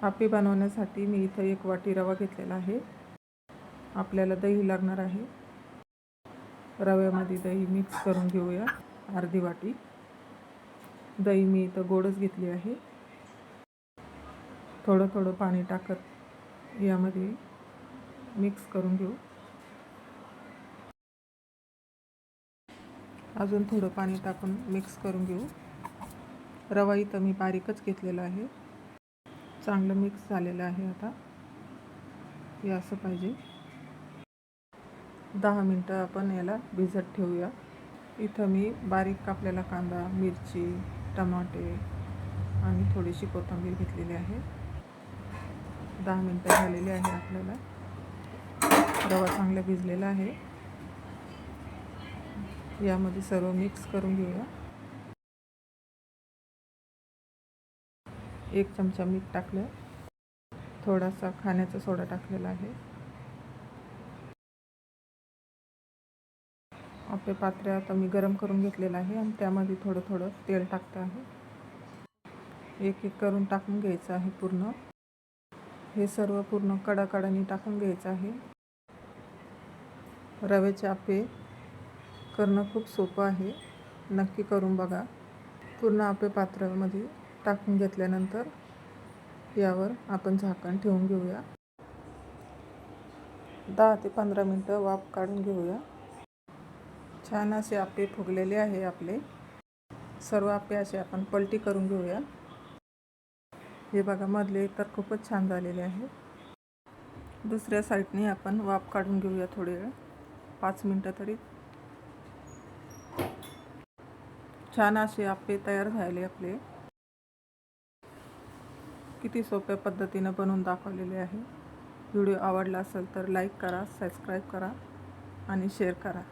आप्पे बनवण्यासाठी मी इथं 1 वाटी रवा घेतलेला आहे. आपल्याला दही लागणार आहे. रव्यामध्ये दही मिक्स करून घेऊया. अर्धी वाटी दही मी इथं गोडच घेतली आहे. थोडं थोडं पाणी टाकत यामध्ये मिक्स करून घेऊ. अजून थोडं पाणी टाकून मिक्स करून घेऊ. रवा इथं मी बारीकच घेतलेला आहे. चांगलं मिक्स झालेलं आहे. आता हे असं पाहिजे. 10 मिनटं आपण याला भिजत ठेवूया. इथं मी बारीक कापलेला कांदा, मिरची, टमाटे आणि थोडीशी कोथिंबीर घेतलेली आहे. 10 मिनटं झालेली आहे. आपल्याला रवा चांगला भिजलेला आहे. यामध्ये सर्व मिक्स करून घेऊया. 1 चमचा मीठ टाकलं. थोडासा खाण्याचा सोडा टाकलेला आहे. आपले पात्र आता मी गरम करून घेतलेलं आहे आणि त्यामध्ये थोडं थोडं तेल टाकते आहे. एक एक करून टाकून घ्यायचं आहे. पूर्ण हे सर्व पूर्ण कडाकडाने टाकून घ्यायचं आहे. रव्याचे आप्पे करणं खूप सोपं आहे. नक्की करून बघा. पूर्ण आप्पे पात्रामध्ये टाकून घेतल्यानंतर यावर आपण झाकण ठेवून घेऊया. 10 ते 15 मिनटं वाफ काढून घेऊया. छान असे आप्पे फुगलेले आहे. आपले सर्व आप्पे असे आपण पलटी करून घेऊया. हे बघा, मधले तर खूपच छान झालेले आहे. दुसऱ्या साईडने आपण वाफ काढून घेऊया थोडी वेळ, 5 मिनटं तरी. छान असे आप्पे तयार झाले आपले. किती सोप्या पद्धतीने बनवून दाखवलेले आहे. व्हिडिओ आवडला असेल तर लाईक करा, सबस्क्राईब करा आणि शेअर करा.